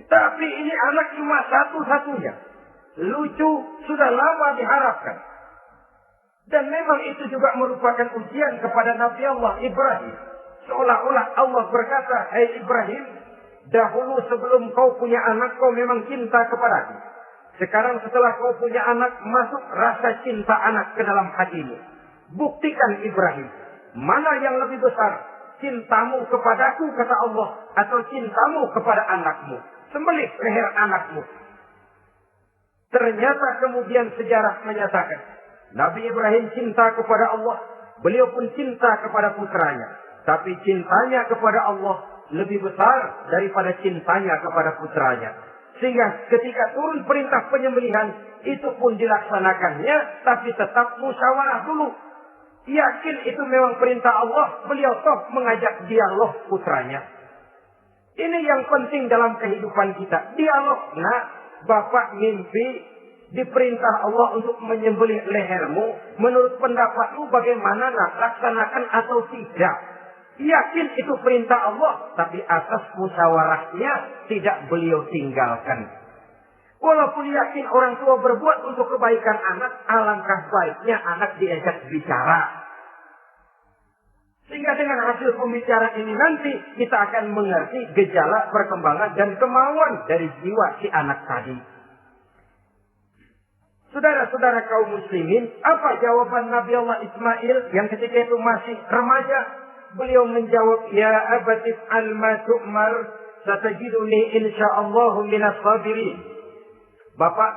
Tapi ini anak cuma satu-satunya. Lucu, sudah lama diharapkan. Dan memang itu juga merupakan ujian kepada Nabi Allah Ibrahim. Seolah-olah Allah berkata, "Hai Ibrahim, dahulu sebelum kau punya anak, kau memang cinta kepadaku. Sekarang setelah kau punya anak, masuk rasa cinta anak ke dalam hatimu. Buktikan Ibrahim, mana yang lebih besar? Cintamu kepadaku, kata Allah, atau cintamu kepada anakmu? Sembelih leher anakmu." Ternyata kemudian sejarah menyatakan, Nabi Ibrahim cinta kepada Allah. Beliau pun cinta kepada putranya. Tapi cintanya kepada Allah lebih besar daripada cintanya kepada putranya. Sehingga ketika turun perintah penyembelihan, itu pun dilaksanakannya, tapi tetap musyawarah dulu. Yakin itu memang perintah Allah, beliau toh mengajak dialog putranya. Ini yang penting dalam kehidupan kita. Dialog. Nah, Bapak mimpi diperintah Allah untuk menyembelih lehermu. Menurut pendapatmu bagaimana, nak? Laksanakan atau tidak? Yakin itu perintah Allah, tapi atas musyawarahnya tidak beliau tinggalkan. Walaupun yakin orang tua berbuat untuk kebaikan anak, alangkah baiknya anak diajak bicara. Sehingga dengan hasil pembicaraan ini nanti kita akan mengerti gejala perkembangan dan kemauan dari jiwa si anak tadi. Saudara-saudara kaum muslimin, apa jawaban Nabi Allah Ismail yang ketika itu masih remaja? Beliau menjawab, "Ya abatif al-ma tu'mar, satajiduni insyaallahu minas sabirin." Bapak,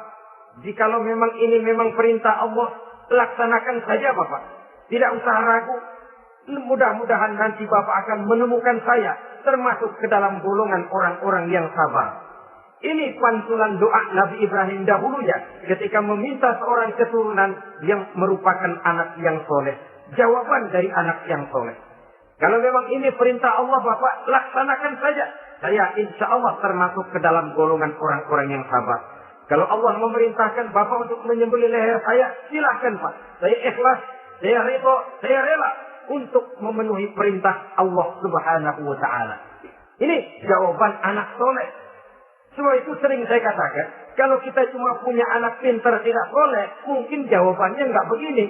jikalau memang ini memang perintah Allah, laksanakan saja Bapak. Tidak usah ragu. Mudah-mudahan nanti Bapak akan menemukan saya termasuk ke dalam golongan orang-orang yang sabar. Ini pantulan doa Nabi Ibrahim dahulu ya, ketika meminta seorang keturunan yang merupakan anak yang soleh. Jawaban dari anak yang soleh. Kalau memang ini perintah Allah, Bapak laksanakan saja. Saya insya Allah termasuk ke dalam golongan orang-orang yang sabar. Kalau Allah memerintahkan Bapak untuk menyembelih leher saya, silahkan Pak. Saya ikhlas, saya ridho, saya rela untuk memenuhi perintah Allah Subhanahu wa Ta'ala. Ini jawaban anak soleh. Sebab itu sering saya katakan, kalau kita cuma punya anak pintar tidak soleh, mungkin jawabannya nggak begini.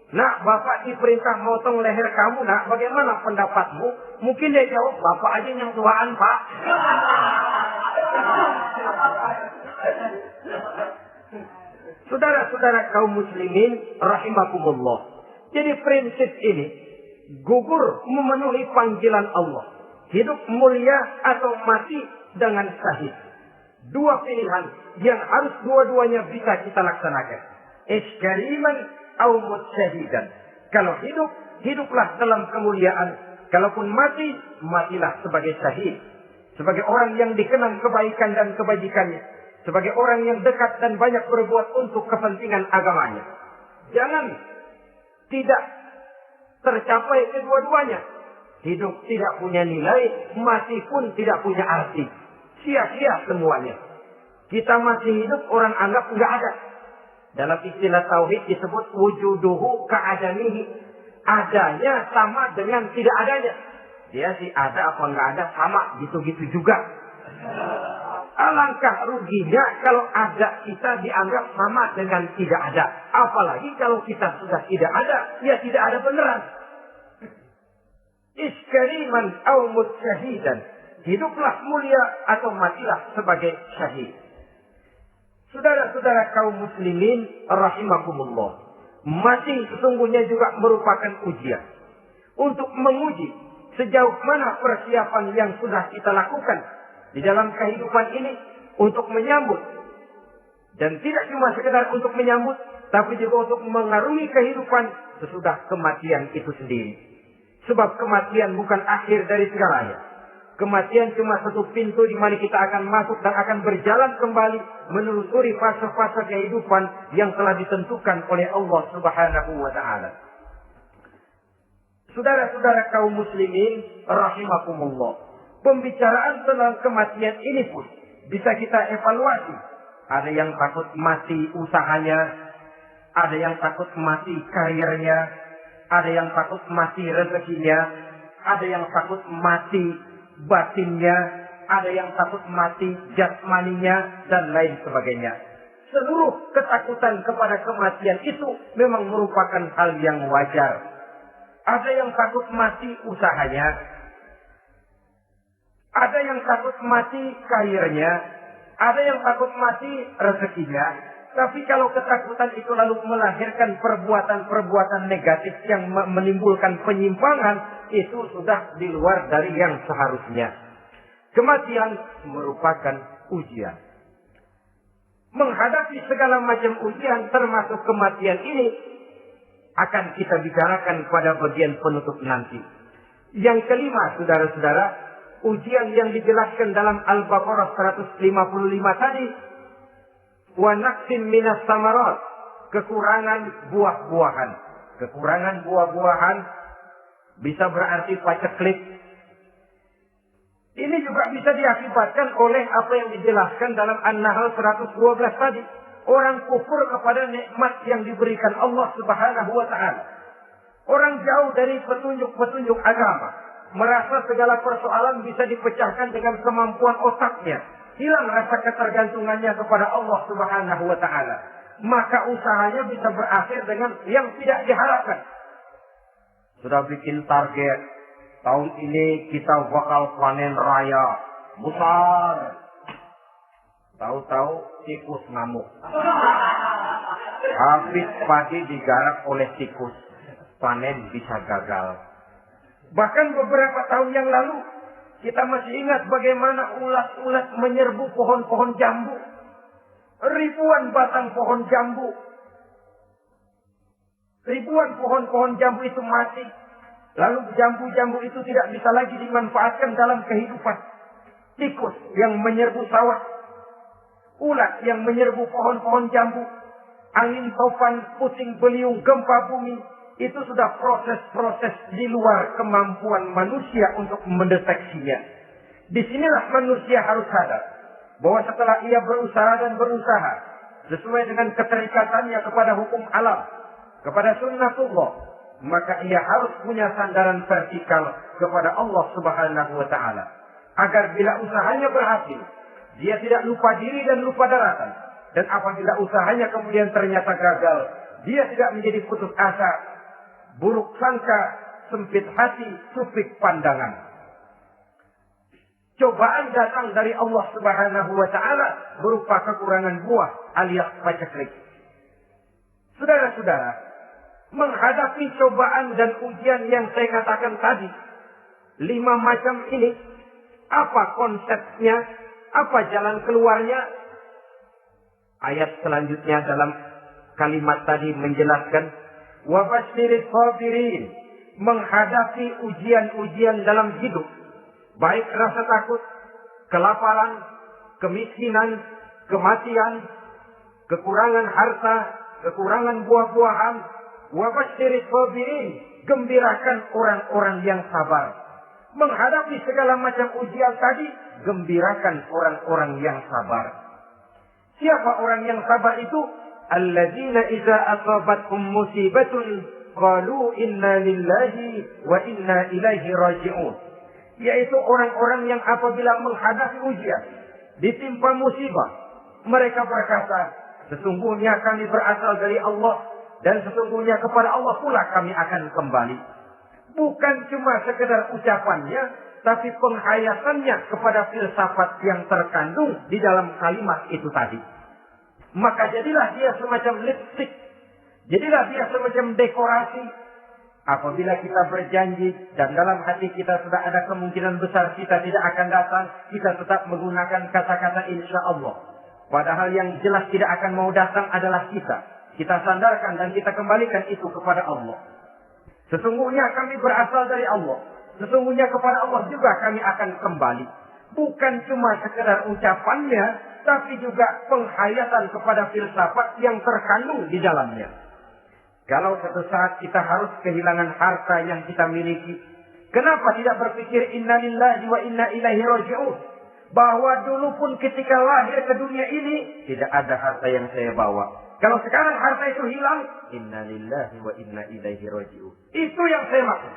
Nak, Bapak diperintah motong leher kamu, nak, bagaimana pendapatmu? Mungkin dia jawab, Bapak aja yang tuaan, Pak. Saudara-saudara kaum muslimin rahimakumullah. Jadi prinsip ini gugur memenuhi panggilan Allah. Hidup mulia atau mati dengan syahid. Dua pilihan yang harus dua-duanya bisa kita laksanakan. Iskariman atau mutsyahidan. Kalau hidup, hiduplah dalam kemuliaan. Kalaupun mati, matilah sebagai syahid. Sebagai orang yang dikenang kebaikan dan kebajikannya. Sebagai orang yang dekat dan banyak berbuat untuk kepentingan agamanya. Jangan tidak tercapai kedua-duanya. Hidup tidak punya nilai, mati pun tidak punya arti. Sia-sia semuanya. Kita masih hidup, orang anggap nggak ada. Dalam istilah tauhid disebut wujuduhu ka'adamihi. Adanya sama dengan tidak adanya. Dia sih ada apa nggak ada sama, gitu-gitu juga. Alangkah ruginya kalau ada kita dianggap sama dengan tidak ada. Apalagi kalau kita sudah tidak ada, ya tidak ada beneran. Iskariman au mutsyahidan. Hiduplah mulia atau matilah sebagai syahid. Saudara-saudara kaum muslimin rahimakumullah. Mati sesungguhnya juga merupakan ujian. Untuk menguji sejauh mana persiapan yang sudah kita lakukan di dalam kehidupan ini untuk menyambut. Dan tidak cuma sekedar untuk menyambut, tapi juga untuk mengarungi kehidupan sesudah kematian itu sendiri. Sebab kematian bukan akhir dari segalanya. Kematian cuma satu pintu di mana kita akan masuk dan akan berjalan kembali menelusuri fase-fase kehidupan yang telah ditentukan oleh Allah Subhanahu wa Ta'ala. Saudara-saudara kaum muslimin rahimakumullah. Pembicaraan tentang kematian ini pun bisa kita evaluasi. Ada yang takut mati usahanya, ada yang takut mati karirnya, ada yang takut mati rezekinya, ada yang takut mati batinnya, ada yang takut mati jasmaninya, dan lain sebagainya. Seluruh ketakutan kepada kematian itu memang merupakan hal yang wajar. Ada yang takut mati usahanya, ada yang takut mati karirnya, ada yang takut mati rezekinya. Tapi kalau ketakutan itu lalu melahirkan perbuatan-perbuatan negatif yang menimbulkan penyimpangan, itu sudah di luar dari yang seharusnya. Kematian merupakan ujian. Menghadapi segala macam ujian termasuk kematian ini akan kita bicarakan pada bagian penutup nanti. Yang kelima, saudara-saudara, ujian yang dijelaskan dalam Al-Baqarah 155 tadi, wa naqsin minas samarat, kekurangan buah-buahan. Kekurangan buah-buahan bisa berarti paceklik. Ini juga bisa diakibatkan oleh apa yang dijelaskan dalam An-Nahl 112 tadi. Orang kufur kepada nikmat yang diberikan Allah Subhanahu wa Ta'ala. Orang jauh dari petunjuk-petunjuk agama. Merasa segala persoalan bisa dipecahkan dengan kemampuan otaknya. Hilang rasa ketergantungannya kepada Allah Subhanahu wa Ta'ala. Maka usahanya bisa berakhir dengan yang tidak diharapkan. Sudah bikin target, tahun ini kita bakal panen raya besar. Tahu-tahu tikus ngamuk. Habis padi digarap oleh tikus, panen bisa gagal. Bahkan beberapa tahun yang lalu, kita masih ingat bagaimana ulat-ulat menyerbu pohon-pohon jambu. Ribuan batang pohon jambu. Ribuan pohon-pohon jambu itu mati. Lalu jambu-jambu itu tidak bisa lagi dimanfaatkan dalam kehidupan. Tikus yang menyerbu sawah. Ulat yang menyerbu pohon-pohon jambu. Angin topan, puting beliung, gempa bumi. itu sudah proses-proses di luar kemampuan manusia untuk mendeteksinya. Disinilah manusia harus sadar bahwa setelah ia berusaha dan berusaha sesuai dengan keterikatannya kepada hukum alam, kepada sunnatullah, maka ia harus punya sandaran vertikal kepada Allah Subhanahu wa Ta'ala, agar bila usahanya berhasil, dia tidak lupa diri dan lupa daratan. Dan apabila usahanya kemudian ternyata gagal, dia tidak menjadi putus asa, buruk sangka, sempit hati, sempit pandangan. Cobaan datang dari Allah Subhanahu wa Ta'ala berupa kekurangan buah alias paceklik. Saudara-saudara, menghadapi cobaan dan ujian yang saya katakan tadi, 5 macam ini, apa konsepnya, apa jalan keluarnya? Ayat selanjutnya dalam kalimat tadi menjelaskan, wa basyiris sabirin, menghadapi ujian-ujian dalam hidup, baik rasa takut, kelaparan, kemiskinan, kematian, kekurangan harta, kekurangan buah-buahan. Wa basyiris sabirin, gembirakan orang-orang yang sabar. Menghadapi segala macam ujian tadi, gembirakan orang-orang yang sabar. Siapa orang yang sabar itu? Alladzina idza asabatkum musibatun qalu inna lillahi wa inna ilaihi raji'un. Yaitu orang-orang yang apabila menghadapi ujian, ditimpa musibah, mereka berkata, sesungguhnya kami berasal dari Allah dan sesungguhnya kepada Allah pula kami akan kembali. Bukan cuma sekedar ucapannya, tapi penghayatannya kepada filsafat yang terkandung di dalam kalimat itu tadi. Maka jadilah dia semacam lipstik, jadilah dia semacam dekorasi. Apabila kita berjanji dan dalam hati kita sudah ada kemungkinan besar kita tidak akan datang, kita tetap menggunakan kata-kata insya Allah. Padahal yang jelas tidak akan mau datang adalah kita. Kita sandarkan dan kita kembalikan itu kepada Allah. Sesungguhnya kami berasal dari Allah. Sesungguhnya kepada Allah juga kami akan kembali. Bukan cuma sekedar ucapannya, tapi juga penghayatan kepada filsafat yang terkandung di dalamnya. Kalau suatu saat kita harus kehilangan harta yang kita miliki, kenapa tidak berpikir inna lillahi wa inna ilaihi raji'un? Bahwa dulu pun ketika lahir ke dunia ini, tidak ada harta yang saya bawa. Kalau sekarang harta itu hilang, inna lillahi wa inna ilaihi raji'un. Itu yang saya maksud.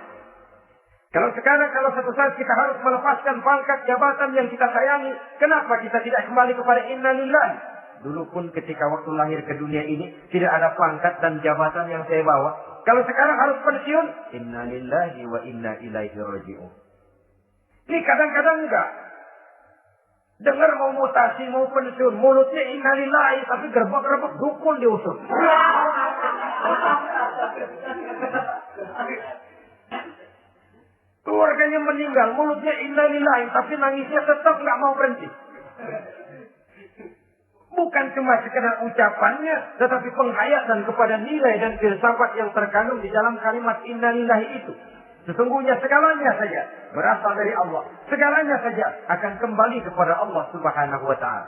Kalau satu saat kita harus melepaskan pangkat jabatan yang kita sayangi, kenapa kita tidak kembali kepada inna lillahi? Dulu pun ketika waktu lahir ke dunia ini, tidak ada pangkat dan jabatan yang saya bawa. Kalau sekarang harus pensiun, inna lillahi wa inna ilaihi raji'un. Ini kadang-kadang enggak. Dengar mau mutasi, mau pensiun, mulutnya inna lillahi, tapi gerbek-gerbek dukun diusut. Keluarganya meninggal, mulutnya inna lillahi, tapi nangisnya tetap nggak mau berhenti. Bukan cuma sekedar ucapannya, tetapi penghayatan kepada nilai dan filsafat yang terkandung di dalam kalimat inna lillahi itu. Sesungguhnya segalanya saja berasal dari Allah. Segalanya saja akan kembali kepada Allah Subhanahu wa Ta'ala.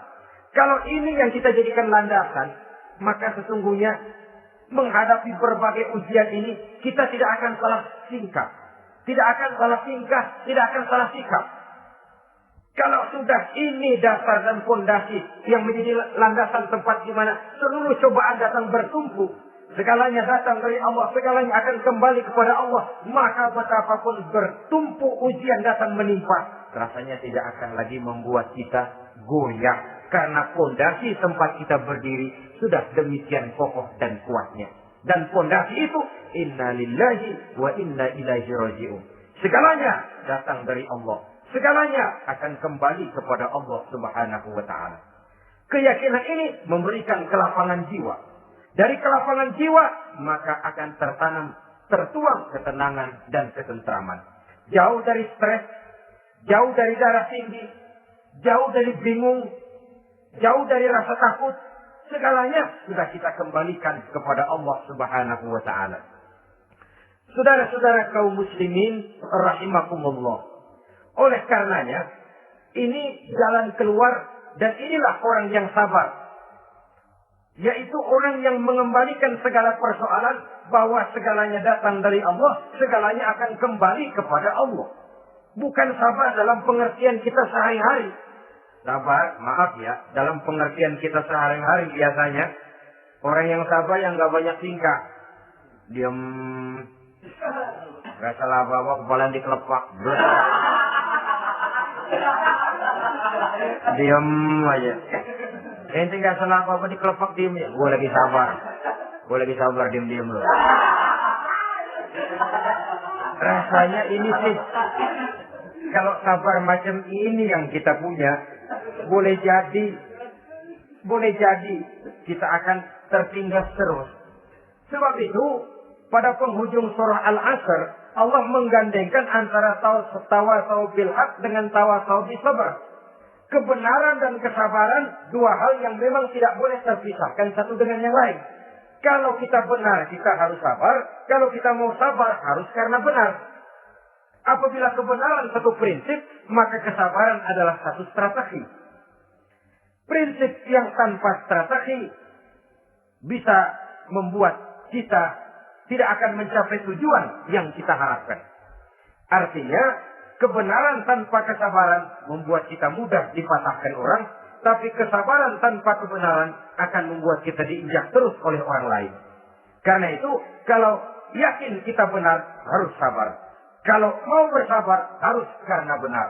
Kalau ini yang kita jadikan landasan, maka sesungguhnya menghadapi berbagai ujian ini, kita tidak akan salah tingkah. Tidak akan salah tingkah, tidak akan salah sikap. Kalau sudah ini dasar dan fondasi yang menjadi landasan tempat di mana seluruh cobaan datang bertumpu, segalanya datang dari Allah, segalanya akan kembali kepada Allah, maka betapapun bertumpu ujian datang menimpa, rasanya tidak akan lagi membuat kita goyah, karena fondasi tempat kita berdiri sudah demikian kokoh dan kuatnya. Dan fondasi itu inna lillahi wa inna ilaihi raji'un. Segalanya datang dari Allah. Segalanya akan kembali kepada Allah Subhanahu wa Ta'ala. Keyakinan ini memberikan kelapangan jiwa. Dari kelapangan jiwa, maka akan tertuang ketenangan dan ketentraman. Jauh dari stres, jauh dari darah tinggi, jauh dari bingung, jauh dari rasa takut. Segalanya sudah kita kembalikan kepada Allah Subhanahu wa Ta'ala. Saudara-saudara kaum muslimin rahimakumullah. Oleh karenanya, ini jalan keluar dan inilah orang yang sabar. Yaitu orang yang mengembalikan segala persoalan bahwa segalanya datang dari Allah, segalanya akan kembali kepada Allah. Bukan sabar dalam pengertian kita sehari-hari. Sabar, maaf ya, dalam pengertian kita sehari-hari biasanya orang yang sabar yang gak banyak tingkah. Diam, gak salah bawa kepala dikelepak. Diam aja. Ente gak salah apa-apa dikelepak diem ya. Gue lagi sabar, diem-diem loh. Rasanya ini sih, kalau sabar macam ini yang kita punya, boleh jadi kita akan tertindas terus. Sebab itu, pada penghujung surah Al-Asr, Allah menggandengkan antara tawasau bil haq dengan tawasau bis sabr. Kebenaran dan kesabaran, dua hal yang memang tidak boleh terpisahkan satu dengan yang lain. Kalau kita benar, kita harus sabar. Kalau kita mau sabar, harus karena benar. Apabila kebenaran satu prinsip, maka kesabaran adalah satu strategi. Prinsip yang tanpa strategi bisa membuat kita tidak akan mencapai tujuan yang kita harapkan. Artinya, kebenaran tanpa kesabaran membuat kita mudah dipatahkan orang, tapi kesabaran tanpa kebenaran akan membuat kita diinjak terus oleh orang lain. Karena itu, kalau yakin kita benar, harus sabar. Kalau mau bersabar, harus karena benar.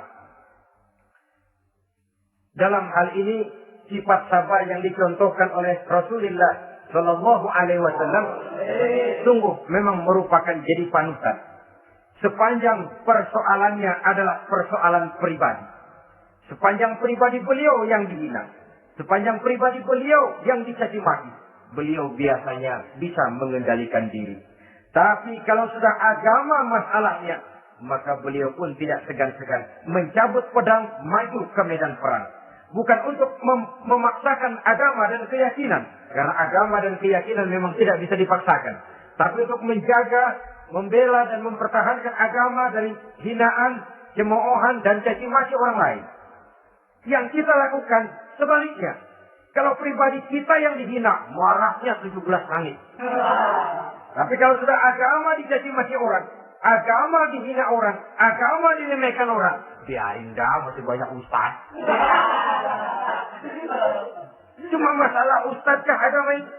Dalam hal ini, sifat sabar yang dicontohkan oleh Rasulullah Shallallahu Alaihi Wasallam sungguh memang merupakan jadi panutan. Sepanjang persoalannya adalah persoalan pribadi. Sepanjang pribadi beliau yang dihina. Sepanjang pribadi beliau yang dicaci maki. Beliau biasanya bisa mengendalikan diri. Tapi kalau sudah agama masalahnya, maka beliau pun tidak segan-segan mencabut pedang, maju ke medan perang. Bukan untuk memaksakan agama dan keyakinan. Karena agama dan keyakinan memang tidak bisa dipaksakan. Tapi untuk menjaga, membela dan mempertahankan agama dari hinaan, cemoohan dan caci maki orang lain. Yang kita lakukan sebaliknya. Kalau pribadi kita yang dihina, marahnya 17 langit. Tapi kalau sudah agama dicaci maki orang, agama dihina orang, agama diremehkan orang, biarin dah, masih banyak ustaz. Cuma masalah ustaz kah agama itu?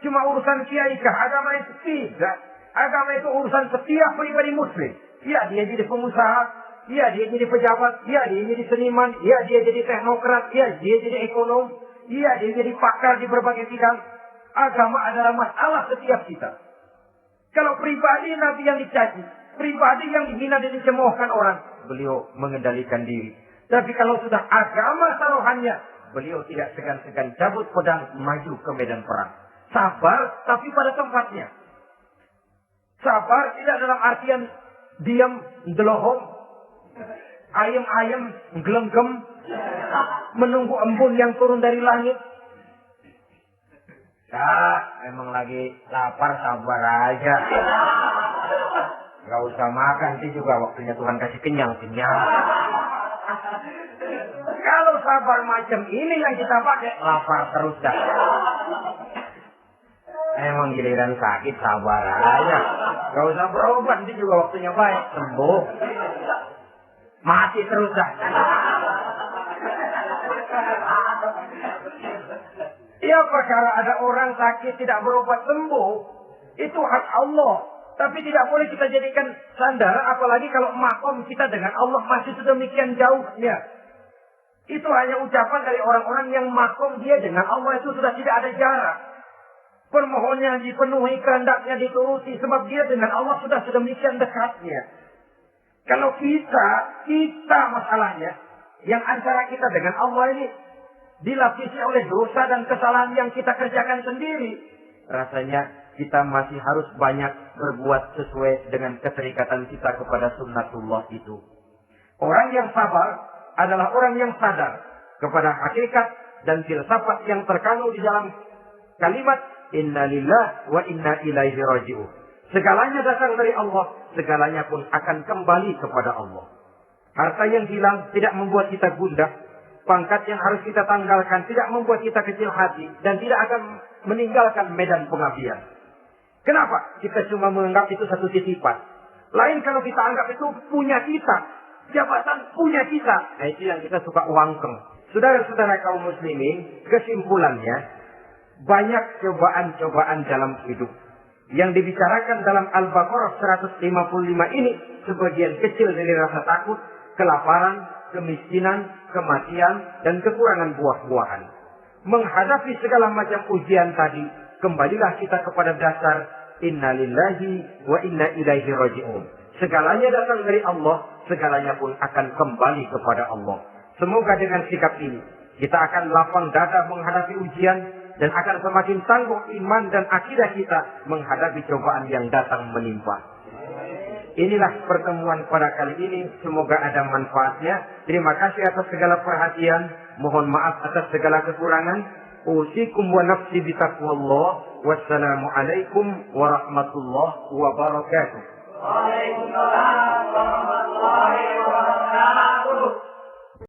Cuma urusan kiai kah agama itu? Tidak. Agama itu urusan setiap pribadi muslim. Ya, dia jadi pengusaha. Ya, dia jadi pejabat. Ya, dia jadi seniman. Ya, dia jadi teknokrat. Ya, dia jadi ekonom. Ya, dia jadi pakar di berbagai bidang. Agama adalah masalah setiap kita. Kalau pribadi Nabi yang dicaci, pribadi yang dihina dan dicemoohkan orang, beliau mengendalikan diri. Tapi kalau sudah agama taruhannya, beliau tidak segan-segan cabut pedang, maju ke medan perang. Sabar, tapi pada tempatnya. Sabar tidak dalam artian diam, delohong, ayam-ayam, gelenggem, menunggu embun yang turun dari langit. Emang lagi lapar, sabar aja. Gak usah makan, nanti juga waktunya Tuhan kasih kenyang-kenyang. Kalau sabar macam ini yang kita pakai, lapar terus dah. Emang giliran sakit, sabar aja. Gak usah berobat, nanti juga waktunya baik, sembuh. Mati terus dah. Ya, perkara ada orang sakit tidak berobat sembuh, itu hak Allah. Tapi tidak boleh kita jadikan sandaran, apalagi kalau makom kita dengan Allah masih sedemikian jauhnya. Itu hanya ucapan dari orang-orang yang makom dia dengan Allah itu sudah tidak ada jarak. Permohonannya dipenuhi, kehendaknya dituruti, sebab dia dengan Allah sudah sedemikian dekatnya. Kalau kita masalahnya, yang antara kita dengan Allah ini dilapisi oleh dosa dan kesalahan yang kita kerjakan sendiri, rasanya kita masih harus banyak berbuat sesuai dengan keterikatan kita kepada sunnatullah itu. Orang yang sabar adalah orang yang sadar kepada hakikat dan filsafat yang terkandung di dalam kalimat Inna lillah wa inna ilaihi raji'un. Segalanya datang dari Allah, segalanya pun akan kembali kepada Allah. Harta yang hilang tidak membuat kita gundah. pangkat yang harus kita tanggalkan tidak membuat kita kecil hati dan tidak akan meninggalkan medan pengabdian. Kenapa? Kita cuma menganggap itu satu titipan. Lain kalau kita anggap itu punya kita, jabatan punya kita. Nah itu yang kita suka wangkeng. Saudara-saudara kaum muslimin, kesimpulannya banyak cobaan-cobaan dalam hidup. Yang dibicarakan dalam Al-Baqarah 155 ini sebagian kecil dari rasa takut, kelaparan, kemiskinan, kematian, dan kekurangan buah-buahan. Menghadapi segala macam ujian tadi, kembalilah kita kepada dasar inna lillahi wa inna ilaihi raji'un. Segalanya datang dari Allah, segalanya pun akan kembali kepada Allah. Semoga dengan sikap ini, kita akan lapang dada menghadapi ujian, dan akan semakin tangguh iman dan akidah kita menghadapi cobaan yang datang menimpa. Inilah pertemuan pada kali ini. Semoga ada manfaatnya. Terima kasih atas segala perhatian. Mohon maaf atas segala kekurangan. Usikum wa nafsi bitaqwallah. Wassalamualaikum warahmatullahi wabarakatuh. Waalaikumsalam warahmatullahi wabarakatuh.